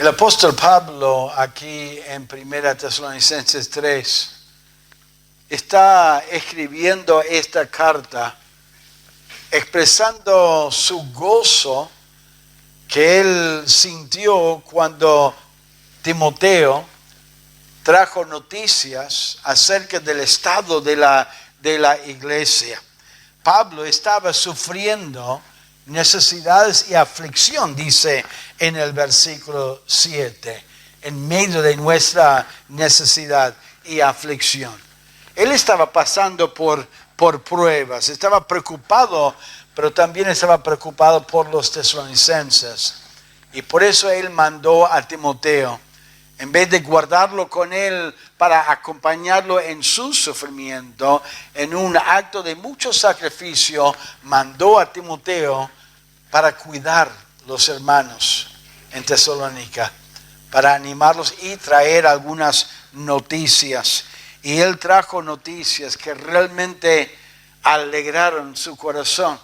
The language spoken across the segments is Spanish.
El apóstol Pablo, aquí en 1 Tesalonicenses 3, está escribiendo esta carta expresando su gozo que él sintió cuando Timoteo trajo noticias acerca del estado de la iglesia. Pablo estaba sufriendo necesidades y aflicción, dice en el versículo 7, en medio de nuestra necesidad y aflicción. Él estaba pasando por pruebas, estaba preocupado, pero también estaba preocupado por los tesalonicenses. Y por eso él mandó a Timoteo, en vez de guardarlo con él para acompañarlo en su sufrimiento, en un acto de mucho sacrificio, mandó a Timoteo para cuidar los hermanos en Tesalónica, para animarlos y traer algunas noticias. Y él trajo noticias que realmente alegraron su corazón.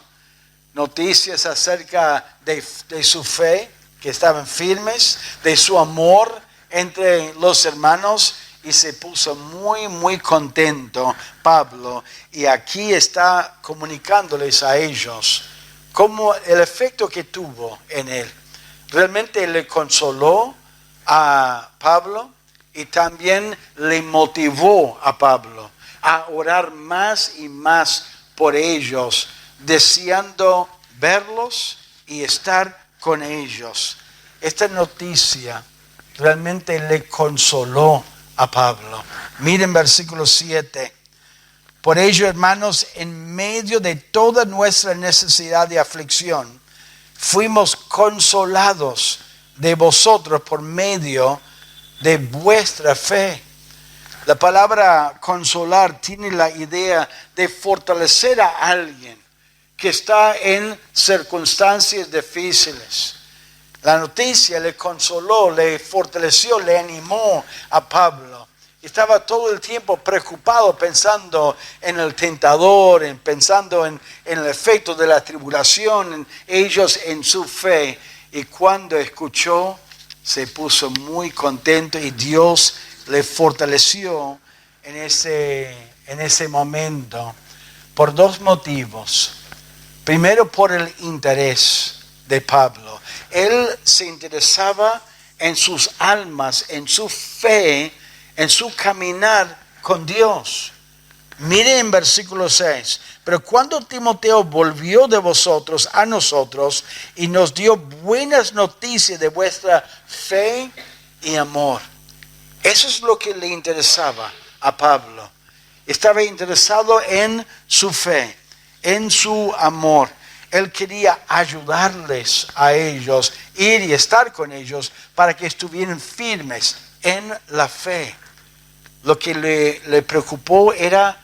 Noticias acerca de su fe, que estaban firmes, de su amor entre los hermanos, y se puso muy, muy contento Pablo. Y aquí está comunicándoles a ellos cómo el efecto que tuvo en él. Realmente le consoló a Pablo y también le motivó a Pablo a orar más y más por ellos, deseando verlos y estar con ellos. Esta noticia realmente le consoló a Pablo. Miren versículo 7. Por ello, hermanos, en medio de toda nuestra necesidad y aflicción, fuimos consolados de vosotros por medio de vuestra fe. La palabra consolar tiene la idea de fortalecer a alguien que está en circunstancias difíciles. La noticia le consoló, le fortaleció, le animó a Pablo. Estaba todo el tiempo preocupado pensando en el tentador, pensando en el efecto de la tribulación, ellos en su fe. Y cuando escuchó, se puso muy contento y Dios le fortaleció en ese momento por dos motivos. Primero, por el interés de Pablo. Él se interesaba en sus almas, en su fe, en su caminar con Dios. Mire en versículo 6. Pero cuando Timoteo volvió de vosotros a nosotros y nos dio buenas noticias de vuestra fe y amor. Eso es lo que le interesaba a Pablo. Estaba interesado en su fe, en su amor. Él quería ayudarles a ellos, ir y estar con ellos para que estuvieran firmes en la fe. Lo que le preocupó era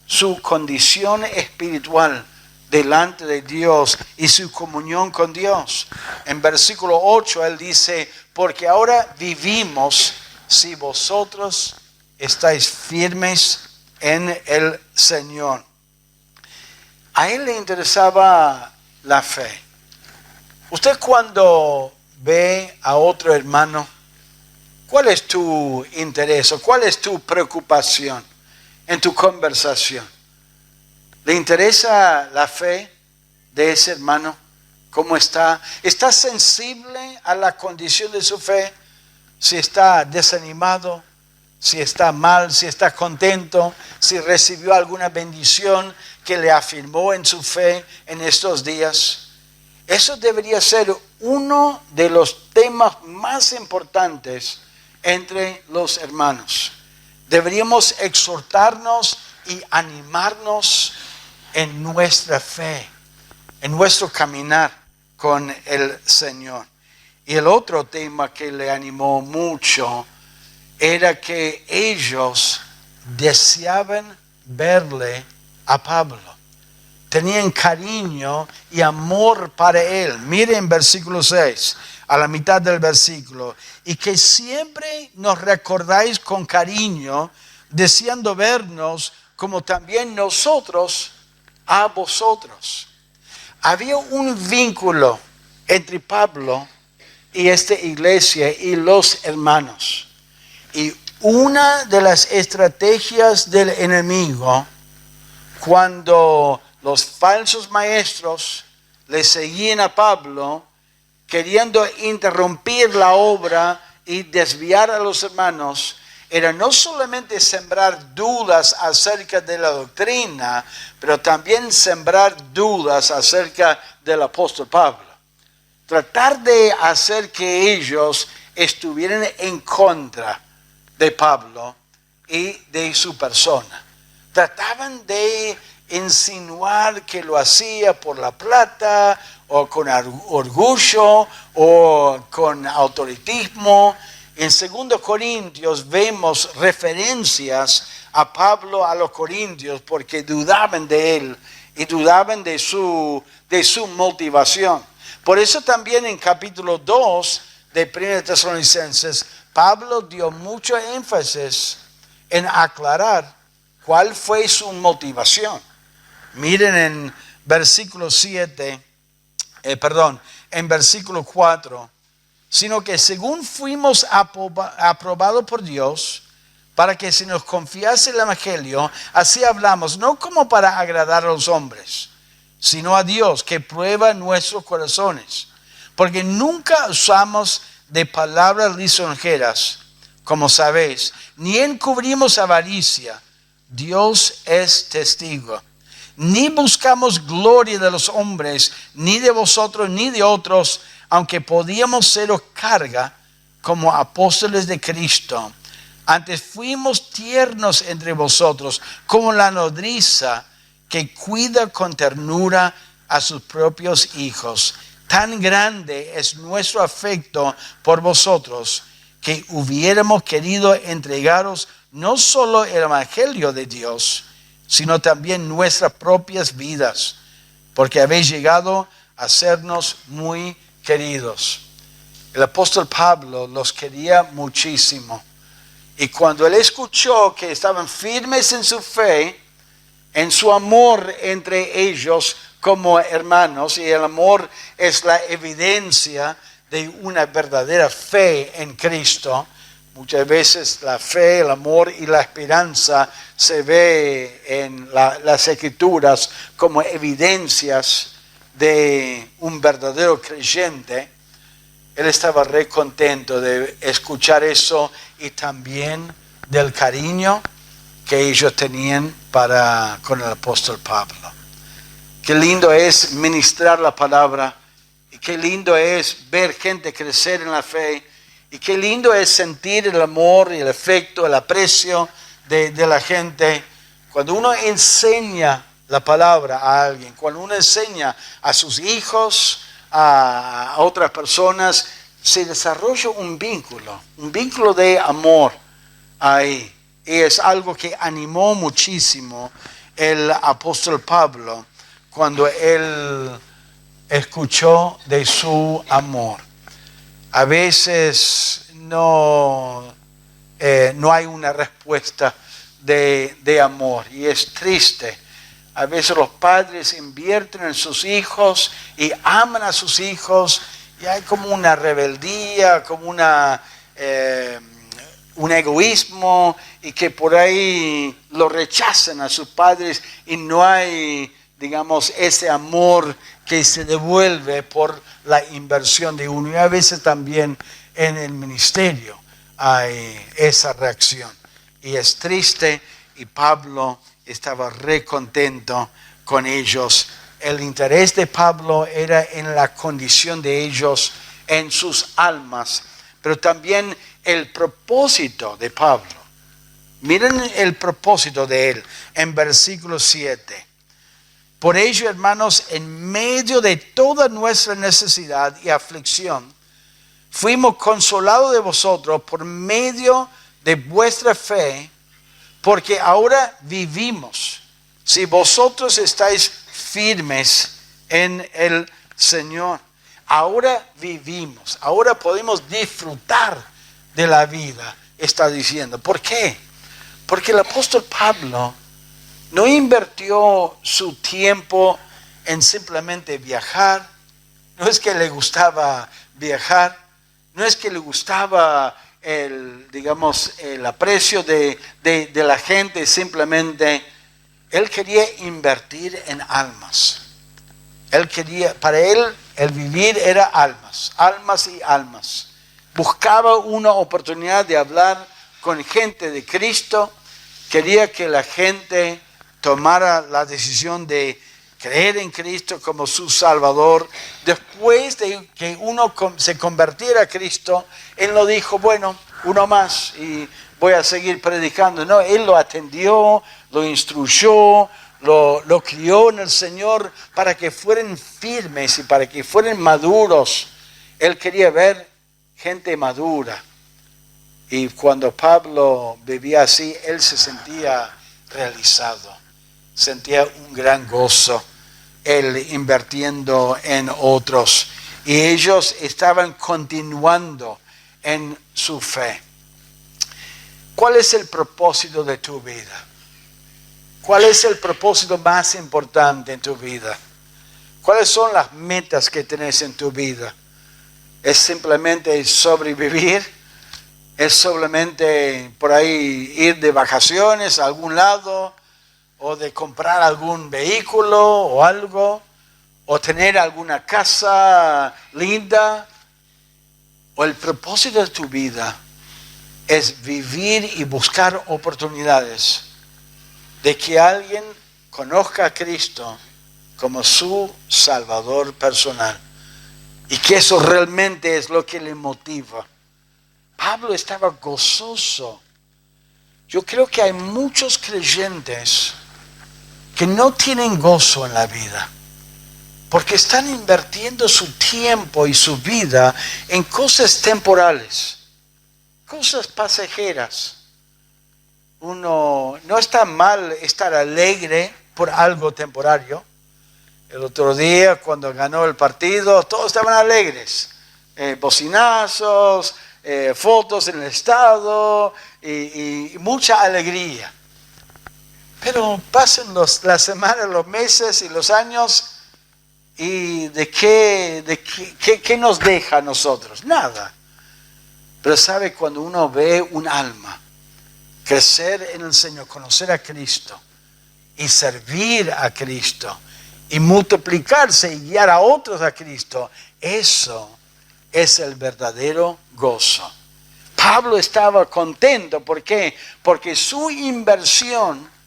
su condición espiritual delante de Dios y su comunión con Dios. En versículo 8 él dice, porque ahora vivimos si vosotros estáis firmes en el Señor. A él le interesaba la fe. Usted cuando ve a otro hermano, ¿cuál es tu interés o cuál es tu preocupación en tu conversación? ¿Le interesa la fe de ese hermano? ¿Cómo está? ¿Está sensible a la condición de su fe? Si está desanimado, si está mal, si está contento, si recibió alguna bendición que le afirmó en su fe en estos días. Eso debería ser uno de los temas más importantes entre los hermanos. Deberíamos exhortarnos y animarnos en nuestra fe, en nuestro caminar con el Señor. Y el otro tema que le animó mucho era que ellos deseaban verle a Pablo. Tenían cariño y amor para él. Miren versículo 6, a la mitad del versículo. Y que siempre nos recordáis con cariño, deseando vernos como también nosotros a vosotros. Había un vínculo entre Pablo y esta iglesia y los hermanos. Y una de las estrategias del enemigo, cuando los falsos maestros le seguían a Pablo, queriendo interrumpir la obra y desviar a los hermanos, era no solamente sembrar dudas acerca de la doctrina, pero también sembrar dudas acerca del apóstol Pablo. Tratar de hacer que ellos estuvieran en contra de Pablo y de su persona. Trataban de insinuar que lo hacía por la plata, o con orgullo, o con autoritismo. En 2 Corintios vemos referencias a Pablo a los corintios porque dudaban de él y dudaban de su motivación. Por eso también en capítulo 2 de 1 Tesalonicenses, Pablo dio mucho énfasis en aclarar cuál fue su motivación. Miren en versículo 7, en versículo 4, sino que según fuimos aprobados por Dios, para que se nos confiase el evangelio, así hablamos, no como para agradar a los hombres, sino a Dios que prueba nuestros corazones, porque nunca usamos de palabras lisonjeras, como sabéis, ni encubrimos avaricia, Dios es testigo. Ni buscamos gloria de los hombres, ni de vosotros, ni de otros, aunque podíamos seros carga como apóstoles de Cristo. Antes fuimos tiernos entre vosotros, como la nodriza que cuida con ternura a sus propios hijos. Tan grande es nuestro afecto por vosotros, que hubiéramos querido entregaros no solo el evangelio de Dios, sino también nuestras propias vidas, porque habéis llegado a sernos muy queridos. El apóstol Pablo los quería muchísimo. Y cuando él escuchó que estaban firmes en su fe, en su amor entre ellos como hermanos, y el amor es la evidencia de una verdadera fe en Cristo. Muchas veces la fe, el amor y la esperanza se ve en las Escrituras como evidencias de un verdadero creyente. Él estaba re contento de escuchar eso y también del cariño que ellos tenían con el apóstol Pablo. Qué lindo es ministrar la palabra y qué lindo es ver gente crecer en la fe. Y qué lindo es sentir el amor y el afecto, el aprecio de la gente. Cuando uno enseña la palabra a alguien, cuando uno enseña a sus hijos, a otras personas, se desarrolla un vínculo de amor ahí. Y es algo que animó muchísimo el apóstol Pablo cuando él escuchó de su amor. A veces no hay una respuesta de amor y es triste. A veces los padres invierten en sus hijos y aman a sus hijos y hay como una rebeldía, como un egoísmo y que por ahí lo rechazan a sus padres y no hay, digamos, ese amor que se devuelve por la inversión de uno. Y a veces también en el ministerio hay esa reacción. Y es triste y Pablo estaba re contento con ellos. El interés de Pablo era en la condición de ellos, en sus almas, pero también el propósito de Pablo. Miren el propósito de él en versículo 7. Por ello, hermanos, en medio de toda nuestra necesidad y aflicción, fuimos consolados de vosotros por medio de vuestra fe, porque ahora vivimos. Si vosotros estáis firmes en el Señor, ahora vivimos, ahora podemos disfrutar de la vida, está diciendo. ¿Por qué? Porque el apóstol Pablo no invirtió su tiempo en simplemente viajar. No es que le gustaba viajar, no es que le gustaba el aprecio de la gente, simplemente él quería invertir en almas. Para él, el vivir era almas y almas. Buscaba una oportunidad de hablar con gente de Cristo. Quería que la gente tomara la decisión de creer en Cristo como su Salvador. Después de que uno se convirtiera a Cristo, él no dijo, bueno, uno más y voy a seguir predicando. No, él lo atendió, lo instruyó, lo crió en el Señor para que fueran firmes y para que fueran maduros. Él quería ver gente madura. Y cuando Pablo vivía así, él se sentía realizado. Sentía un gran gozo, él invirtiendo en otros. Y ellos estaban continuando en su fe. ¿Cuál es el propósito de tu vida? ¿Cuál es el propósito más importante en tu vida? ¿Cuáles son las metas que tenés en tu vida? ¿Es simplemente sobrevivir? ¿Es solamente por ahí ir de vacaciones a algún lado? ¿O de comprar algún vehículo o algo? ¿O tener alguna casa linda? ¿O el propósito de tu vida es vivir y buscar oportunidades de que alguien conozca a Cristo como su Salvador personal? Y que eso realmente es lo que le motiva. Pablo estaba gozoso. Yo creo que hay muchos creyentes que no tienen gozo en la vida, porque están invirtiendo su tiempo y su vida en cosas temporales, cosas pasajeras. No está mal estar alegre por algo temporario. El otro día, cuando ganó el partido, todos estaban alegres. Bocinazos, fotos en el estado y mucha alegría. Pero pasan las semanas, los meses y los años, ¿y de qué nos deja a nosotros? Nada. Pero sabe, cuando uno ve un alma crecer en el Señor, conocer a Cristo y servir a Cristo y multiplicarse y guiar a otros a Cristo, eso es el verdadero gozo. Pablo estaba contento. ¿Por qué? Porque su inversión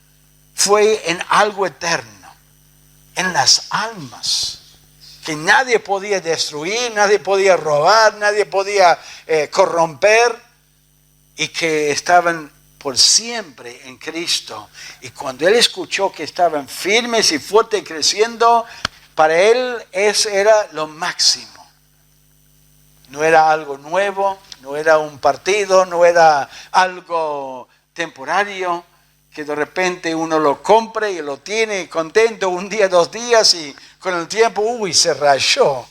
fue en algo eterno, en las almas, que nadie podía destruir, nadie podía robar, nadie podía corromper, y que estaban por siempre en Cristo. Y cuando él escuchó que estaban firmes y fuertes creciendo, para él eso era lo máximo. No era algo nuevo, no era un partido, no era algo temporario, que de repente uno lo compre y lo tiene contento un día, 2 días, y con el tiempo, se rayó,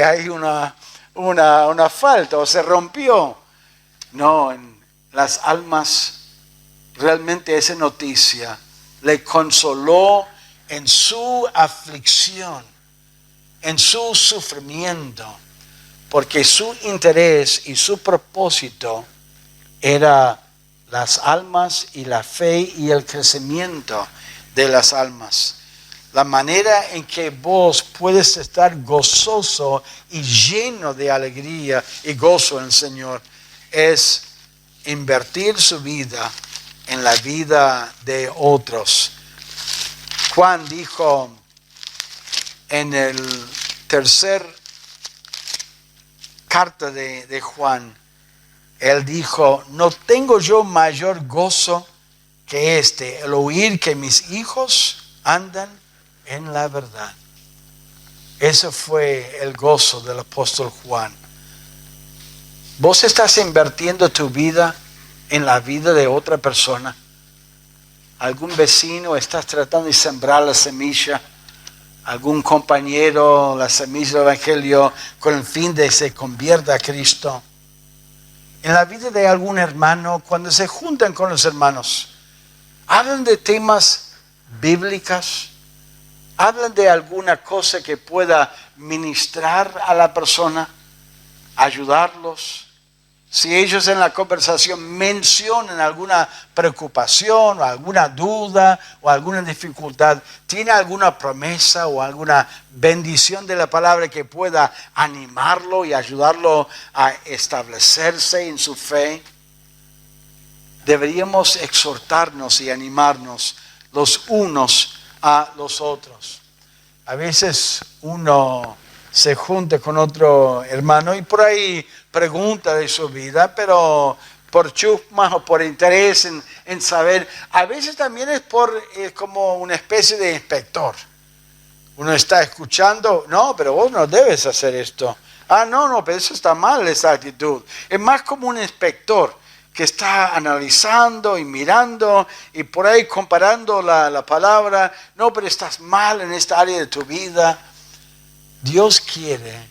hay una falta, o se rompió. No, en las almas, realmente esa noticia le consoló en su aflicción, en su sufrimiento, porque su interés y su propósito era las almas y la fe y el crecimiento de las almas. La manera en que vos puedes estar gozoso y lleno de alegría y gozo en el Señor es invertir su vida en la vida de otros. Juan dijo en el tercer carta de Juan, él dijo, no tengo yo mayor gozo que el oír que mis hijos andan en la verdad. Ese fue el gozo del apóstol Juan. ¿Vos estás invirtiendo tu vida en la vida de otra persona? ¿Algún vecino estás tratando de sembrar la semilla? ¿Algún compañero la semilla del evangelio con el fin de que se convierta a Cristo? En la vida de algún hermano, cuando se juntan con los hermanos, hablan de temas bíblicos, hablan de alguna cosa que pueda ministrar a la persona. ayudarlos. Si ellos en la conversación mencionan alguna preocupación o alguna duda o alguna dificultad, ¿tiene alguna promesa o alguna bendición de la palabra que pueda animarlo y ayudarlo a establecerse en su fe? Deberíamos exhortarnos y animarnos los unos a los otros. A veces uno se junta con otro hermano y por ahí pregunta de su vida, pero por chusma o por interés en saber. A veces también es como una especie de inspector. Uno está escuchando, no, pero vos no debes hacer esto. Ah, no, pero eso está mal, esa actitud. Es más como un inspector que está analizando y mirando y por ahí comparando la palabra. No, pero estás mal en esta área de tu vida. Dios quiere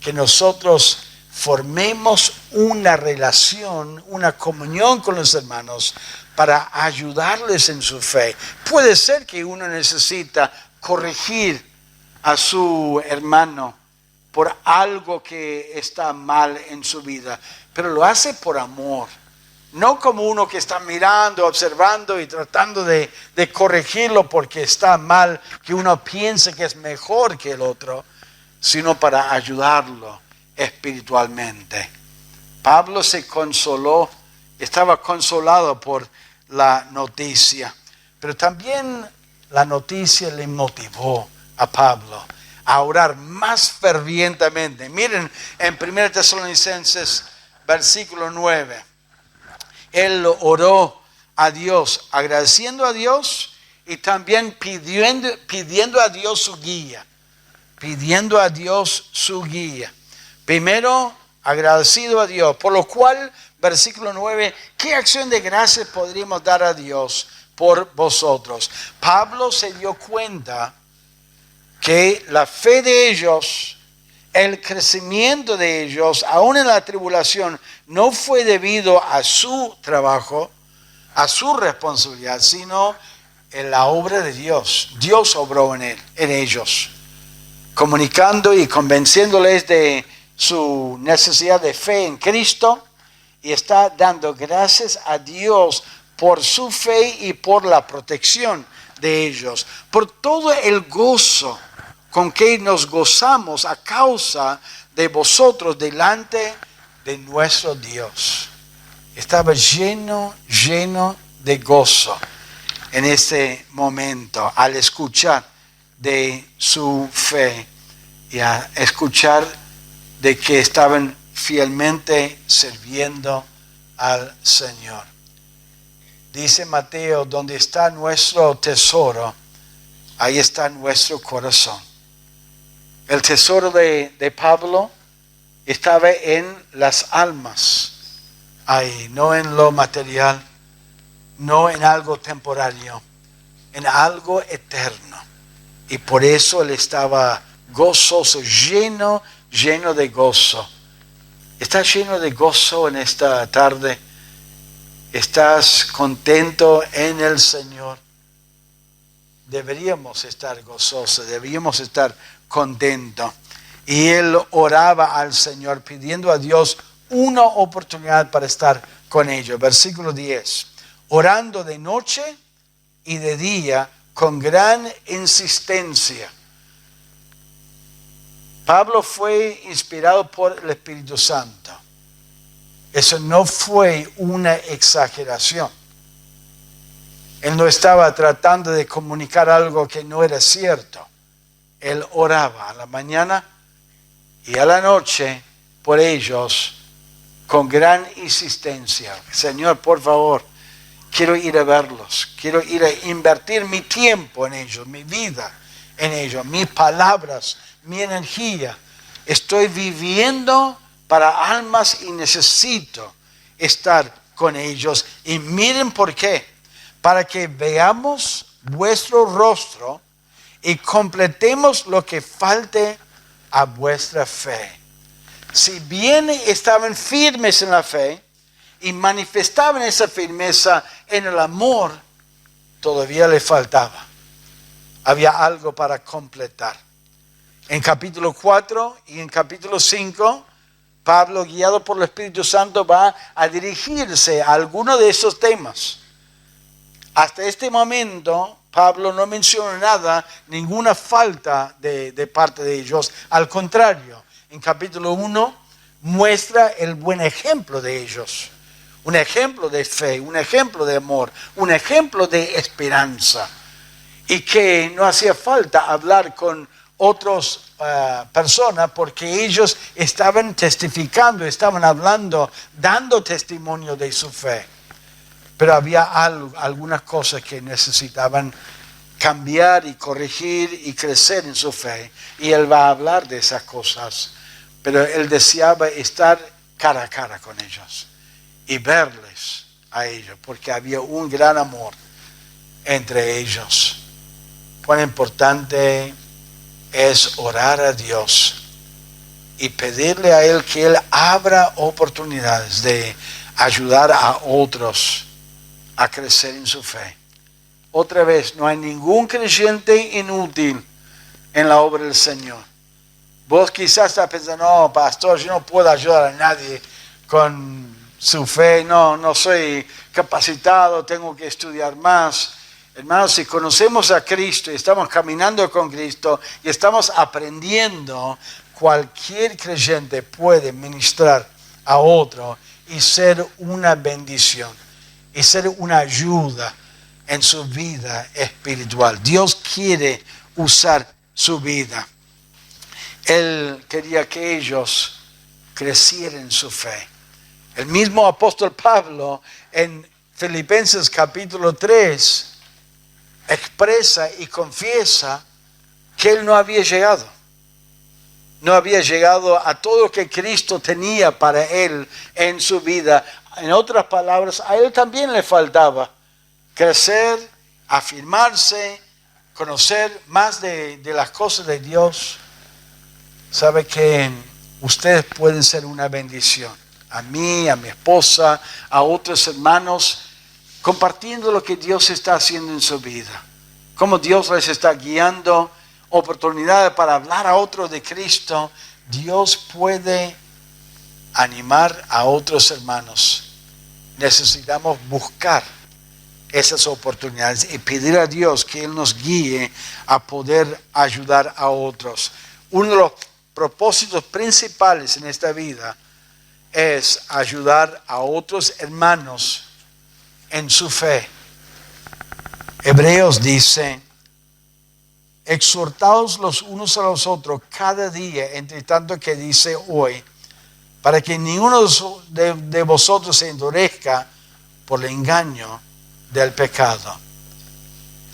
que nosotros formemos una relación, una comunión con los hermanos para ayudarles en su fe. Puede ser que uno necesita corregir a su hermano por algo que está mal en su vida, pero lo hace por amor. No como uno que está mirando, observando y tratando de corregirlo porque está mal, que uno piense que es mejor que el otro, sino para ayudarlo espiritualmente. Pablo se consoló, estaba consolado por la noticia, pero también la noticia le motivó a Pablo a orar más fervientemente. Miren en 1 Tesalonicenses versículo 9, él oró a Dios, agradeciendo a Dios y también pidiendo a Dios su guía. Pidiendo a Dios su guía. Primero, agradecido a Dios, por lo cual, versículo 9, ¿qué acción de gracias podríamos dar a Dios por vosotros? Pablo se dio cuenta que la fe de ellos, el crecimiento de ellos, aún en la tribulación, no fue debido a su trabajo, a su responsabilidad, sino en la obra de Dios. Dios obró en ellos, comunicando y convenciéndoles de su necesidad de fe en Cristo, y está dando gracias a Dios por su fe y por la protección de ellos, por todo el gozo con que nos gozamos a causa de vosotros delante de nuestro Dios. Estaba lleno de gozo en ese momento al escuchar de su fe y a escuchar de que estaban fielmente sirviendo al Señor. Dice Mateo, donde está nuestro tesoro, ahí está nuestro corazón. El tesoro de Pablo estaba en las almas, ahí, no en lo material, no en algo temporario, en algo eterno. Y por eso él estaba gozoso, lleno de gozo. ¿Estás lleno de gozo en esta tarde? ¿Estás contento en el Señor? Deberíamos estar gozosos, deberíamos estar contentos. Y él oraba al Señor pidiendo a Dios una oportunidad para estar con ellos. Versículo 10. Orando de noche y de día con gran insistencia. Pablo fue inspirado por el Espíritu Santo. Eso no fue una exageración. Él no estaba tratando de comunicar algo que no era cierto. Él oraba a la mañana y a la noche por ellos con gran insistencia. Señor, por favor, quiero ir a verlos. Quiero ir a invertir mi tiempo en ellos, mi vida en ellos, mis palabras, mi energía. Estoy viviendo para almas y necesito estar con ellos. Y miren por qué. Para que veamos vuestro rostro y completemos lo que falte a vuestra fe. Si bien estaban firmes en la fe y manifestaban esa firmeza en el amor, todavía le faltaba. Había algo para completar. En capítulo 4 y en capítulo 5 Pablo, guiado por el Espíritu Santo, va a dirigirse a alguno de esos temas. Hasta este momento, Pablo no menciona nada, ninguna falta de parte de ellos. Al contrario, en capítulo 1 muestra el buen ejemplo de ellos. Un ejemplo de fe, un ejemplo de amor, un ejemplo de esperanza. Y que no hacía falta hablar con otras personas porque ellos estaban testificando, estaban hablando, dando testimonio de su fe. Pero había algunas cosas que necesitaban cambiar y corregir y crecer en su fe. Y él va a hablar de esas cosas. Pero él deseaba estar cara a cara con ellos y verles a ellos, porque había un gran amor entre ellos. Cuán importante es orar a Dios y pedirle a Él que Él abra oportunidades de ayudar a otros a crecer en su fe. Otra vez, no hay ningún creyente inútil en la obra del Señor. Vos quizás estás pensando, no, pastor, yo no puedo ayudar a nadie con su fe, no soy capacitado, tengo que estudiar más. Hermanos, si conocemos a Cristo y estamos caminando con Cristo y estamos aprendiendo, cualquier creyente puede ministrar a otro y ser una bendición y ser una ayuda en su vida espiritual. Dios quiere usar su vida. Él quería que ellos crecieran en su fe. El mismo apóstol Pablo en Filipenses capítulo 3 expresa y confiesa que él no había llegado. No había llegado a todo lo que Cristo tenía para él en su vida. En otras palabras, a él también le faltaba crecer, afirmarse, conocer más de las cosas de Dios. Sabe que ustedes pueden ser una bendición. A mí, a mi esposa, a otros hermanos, compartiendo lo que Dios está haciendo en su vida. Cómo Dios les está guiando, oportunidades para hablar a otros de Cristo. Dios puede animar a otros hermanos. Necesitamos buscar esas oportunidades y pedir a Dios que Él nos guíe a poder ayudar a otros. Uno de los propósitos principales en esta vida es ayudar a otros hermanos en su fe. Hebreos dice: exhortaos los unos a los otros cada día, entre tanto que dice hoy, para que ninguno de vosotros se endurezca por el engaño del pecado.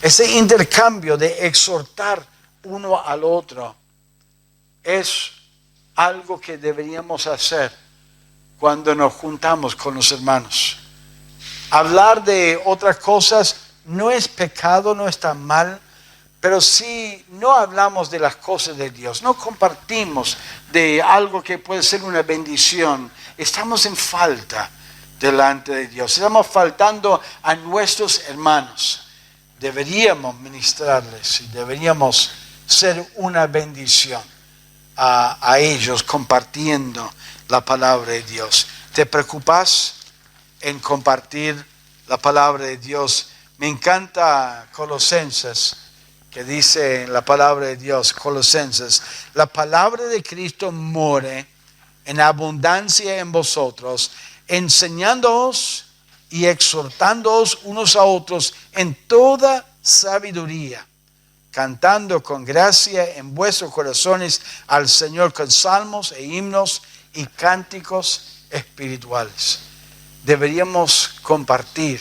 Ese intercambio de exhortar uno al otro es algo que deberíamos hacer cuando nos juntamos con los hermanos. Hablar de otras cosas no es pecado, no está mal, pero si no hablamos de las cosas de Dios, no compartimos de algo que puede ser una bendición, estamos en falta delante de Dios. Estamos faltando a nuestros hermanos. Deberíamos ministrarles y deberíamos ser una bendición a ellos compartiendo la palabra de Dios. ¿Te preocupas en compartir la palabra de Dios? Me encanta Colosenses, que dice en la palabra de Dios, Colosenses: la palabra de Cristo more en abundancia en vosotros, enseñándoos y exhortándoos unos a otros en toda sabiduría, cantando con gracia en vuestros corazones al Señor con salmos e himnos y cánticos espirituales. Deberíamos compartir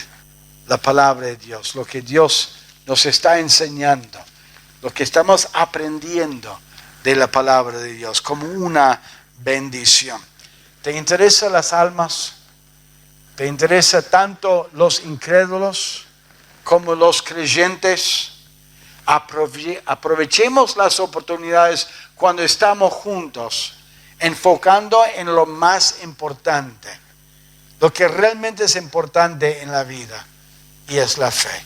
la palabra de Dios, lo que Dios nos está enseñando, lo que estamos aprendiendo de la palabra de Dios como una bendición. ¿Te interesan las almas? ¿Te interesa tanto los incrédulos como los creyentes? Aprovechemos las oportunidades cuando estamos juntos, enfocando en lo más importante, lo que realmente es importante en la vida, y es la fe.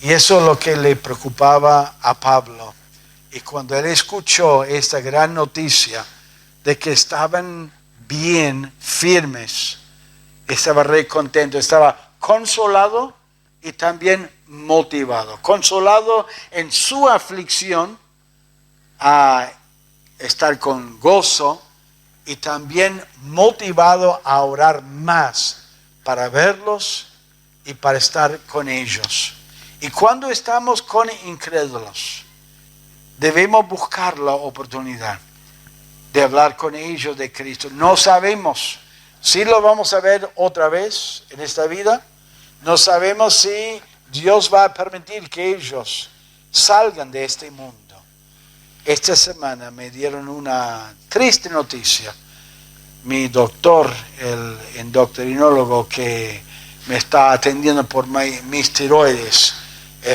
Y eso es lo que le preocupaba a Pablo. Y cuando él escuchó esta gran noticia de que estaban bien, firmes. Estaba re contento, estaba consolado y también motivado. Consolado en su aflicción a estar con gozo y también motivado a orar más para verlos y para estar con ellos. Y cuando estamos con incrédulos, debemos buscar la oportunidad de hablar con ellos de Cristo. No sabemos si lo vamos a ver otra vez en esta vida. No sabemos si Dios va a permitir que ellos salgan de este mundo. Esta semana me dieron una triste noticia. Mi doctor, el endocrinólogo que me está atendiendo por mis tiroides,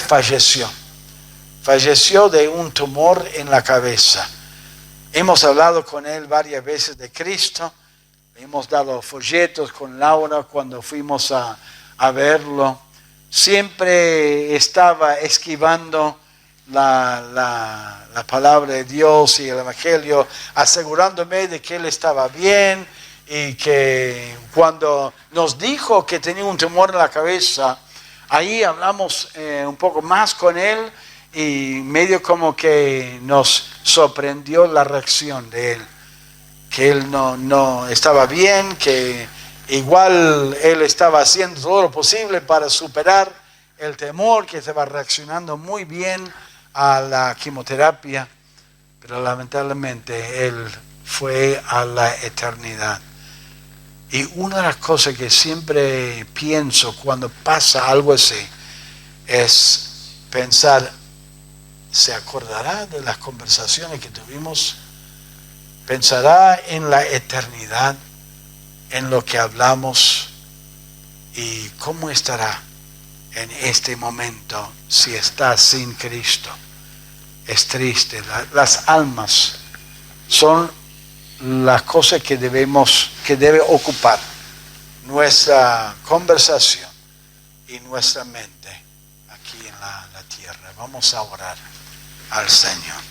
falleció. Falleció de un tumor en la cabeza. Hemos hablado con él varias veces de Cristo. Hemos dado folletos con Laura cuando fuimos a verlo. Siempre estaba esquivando la palabra de Dios y el Evangelio, asegurándome de que él estaba bien, y que cuando nos dijo que tenía un tumor en la cabeza, ahí hablamos un poco más con él y medio como que nos sorprendió la reacción de él, que él no estaba bien, que igual él estaba haciendo todo lo posible para superar el temor, que estaba reaccionando muy bien a la quimioterapia, pero lamentablemente él fue a la eternidad. Y una de las cosas que siempre pienso cuando pasa algo así es pensar, ¿se acordará de las conversaciones que tuvimos? ¿Pensará en la eternidad, en lo que hablamos? ¿Y cómo estará en este momento si está sin Cristo? Es triste. Las almas son las cosas que debe ocupar nuestra conversación y nuestra mente aquí en la tierra. Vamos a orar al Señor.